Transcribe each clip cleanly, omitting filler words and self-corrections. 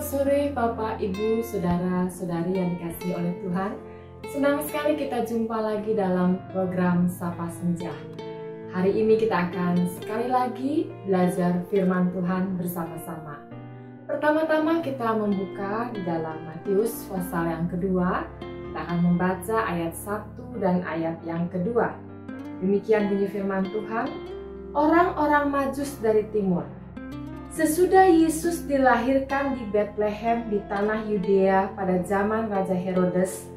sore Bapak, Ibu, Saudara-saudari yang dikasihi oleh Tuhan. Senang sekali kita jumpa lagi dalam program Sapa Senja. Hari ini kita akan sekali lagi belajar firman Tuhan bersama-sama. Pertama-tama kita membuka di dalam Matius pasal yang kedua. Kita akan membaca ayat 1 dan ayat yang kedua. Demikian bunyi firman Tuhan. Orang-orang Majus dari timur. Sesudah Yesus dilahirkan di Betlehem di tanah Yudea pada zaman Raja Herodes,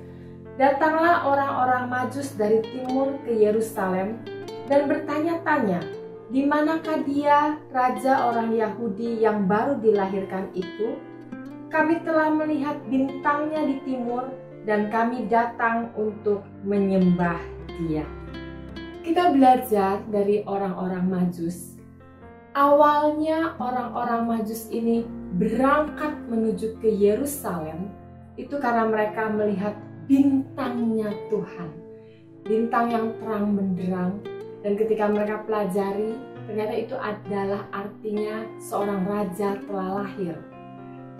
datanglah orang-orang Majus dari timur ke Yerusalem dan bertanya-tanya, di manakah dia, raja orang Yahudi yang baru dilahirkan itu? Kami telah melihat bintangnya di timur dan kami datang untuk menyembah dia. Kita belajar dari orang-orang Majus. Awalnya orang-orang Majus ini berangkat menuju ke Yerusalem itu karena mereka melihat bintangnya Tuhan. Bintang yang terang benderang, dan ketika mereka pelajari ternyata itu adalah artinya seorang raja telah lahir.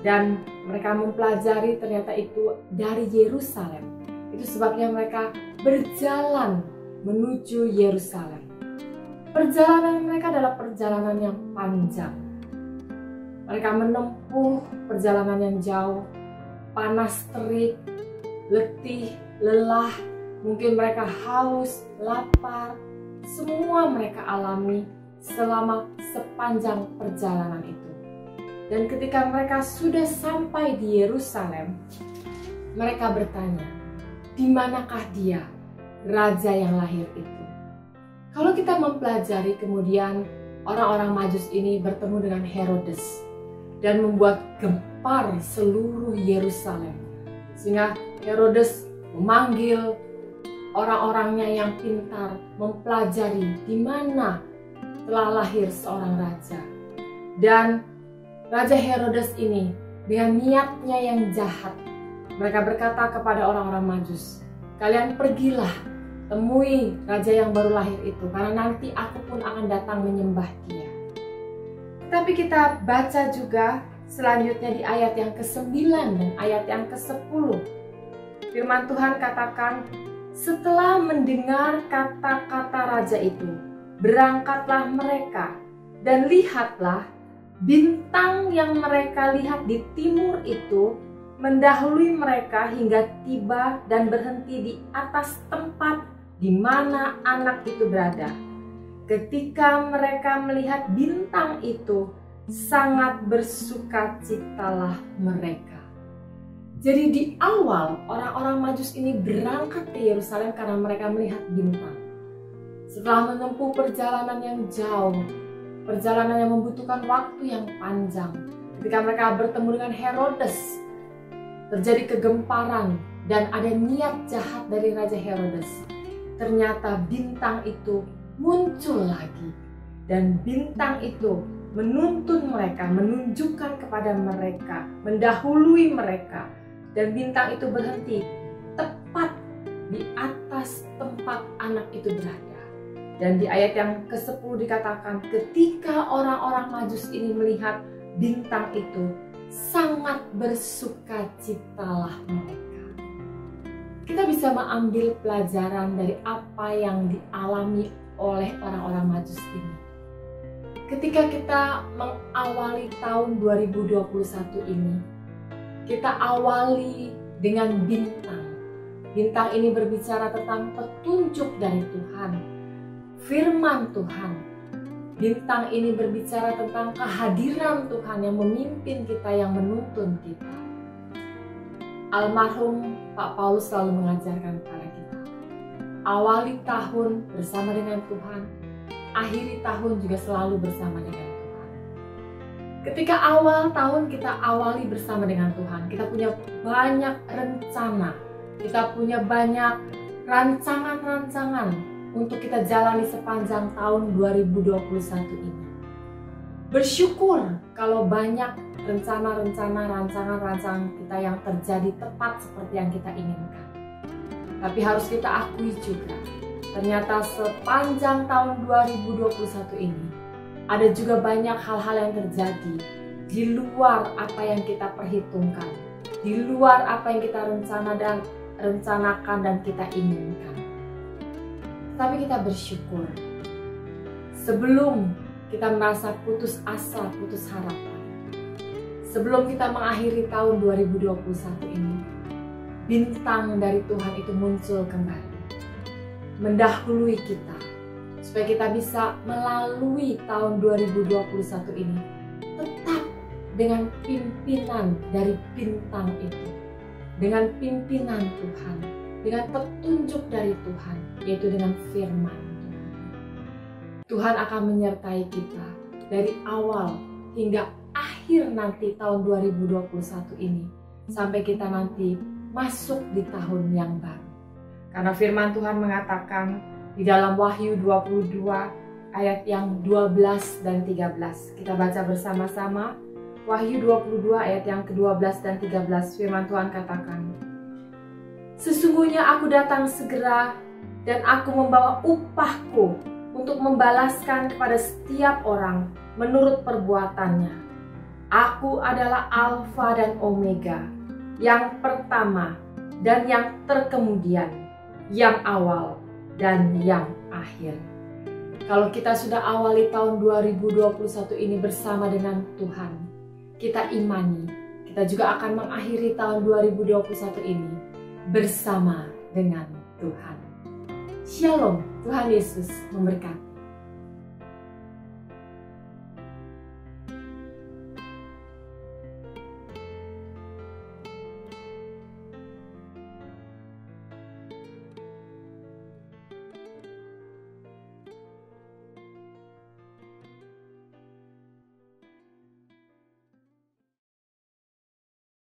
Dan mereka mempelajari ternyata itu dari Yerusalem. Itu sebabnya mereka berjalan menuju Yerusalem. Perjalanan mereka adalah perjalanan yang panjang. Mereka menempuh perjalanan yang jauh, panas terik, letih, lelah, mungkin mereka haus, lapar. Semua mereka alami selama sepanjang perjalanan itu. Dan ketika mereka sudah sampai di Yerusalem, mereka bertanya, di manakah dia, raja yang lahir itu? Kalau kita mempelajari kemudian orang-orang Majus ini bertemu dengan Herodes dan membuat gempar seluruh Yerusalem. Sehingga Herodes memanggil orang-orangnya yang pintar mempelajari di mana telah lahir seorang raja. Dan Raja Herodes ini dengan niatnya yang jahat, mereka berkata kepada orang-orang Majus, kalian pergilah temui raja yang baru lahir itu, karena nanti aku pun akan datang menyembah dia. Tapi kita baca juga selanjutnya di ayat yang ke-9 dan ayat yang ke-10. Firman Tuhan katakan, setelah mendengar kata-kata raja itu, berangkatlah mereka, dan lihatlah, bintang yang mereka lihat di timur itu mendahului mereka hingga tiba dan berhenti di atas tempat di mana anak itu berada. Ketika mereka melihat bintang itu, sangat bersukacitalah mereka. Jadi di awal orang-orang Majus ini berangkat ke Yerusalem karena mereka melihat bintang. Setelah menempuh perjalanan yang jauh, perjalanan yang membutuhkan waktu yang panjang, ketika mereka bertemu dengan Herodes, terjadi kegemparan dan ada niat jahat dari Raja Herodes. Ternyata bintang itu muncul lagi, dan bintang itu menuntun mereka, menunjukkan kepada mereka, mendahului mereka, dan bintang itu berhenti tepat di atas tempat anak itu berada. Dan di ayat yang ke-10 dikatakan, ketika orang-orang Majus ini melihat bintang itu, sangat bersukacitalah mereka. Kita bisa mengambil pelajaran dari apa yang dialami oleh orang-orang Majus ini. Ketika kita mengawali tahun 2021 ini, kita awali dengan bintang. Bintang ini berbicara tentang petunjuk dari Tuhan, firman Tuhan. Bintang ini berbicara tentang kehadiran Tuhan yang memimpin kita, yang menuntun kita. Almarhum Pak Paulus selalu mengajarkan kepada kita, awali tahun bersama dengan Tuhan, akhiri tahun juga selalu bersama dengan Tuhan. Ketika awal tahun kita awali bersama dengan Tuhan, kita punya banyak rencana, kita punya banyak rancangan-rancangan untuk kita jalani sepanjang tahun 2021 ini. Bersyukur kalau banyak rencana-rencana, rancangan-rancangan kita yang terjadi tepat seperti yang kita inginkan. Tapi harus kita akui juga, ternyata sepanjang tahun 2021 ini ada juga banyak hal-hal yang terjadi di luar apa yang kita perhitungkan, di luar apa yang kita rencanakan dan kita inginkan. Tapi kita bersyukur, sebelum kita merasa putus asa, putus harapan, sebelum kita mengakhiri tahun 2021 ini, bintang dari Tuhan itu muncul kembali, mendahului kita, supaya kita bisa melalui tahun 2021 ini tetap dengan pimpinan dari bintang itu, dengan pimpinan Tuhan, dengan petunjuk dari Tuhan, yaitu dengan firman Tuhan. Tuhan akan menyertai kita dari awal hingga akhir nanti tahun 2021 ini, sampai kita nanti masuk di tahun yang baru. Karena firman Tuhan mengatakan di dalam Wahyu 22 ayat yang 12 dan 13. Kita baca bersama-sama. Wahyu 22 ayat yang ke-12 dan 13, firman Tuhan katakan, "Sesungguhnya aku datang segera dan aku membawa upahku untuk membalaskan kepada setiap orang menurut perbuatannya. Aku adalah Alfa dan Omega, yang pertama dan yang terkemudian, yang awal dan yang akhir." Kalau kita sudah awali tahun 2021 ini bersama dengan Tuhan, kita imani, kita juga akan mengakhiri tahun 2021 ini bersama dengan Tuhan. Shalom, Tuhan Yesus memberkati.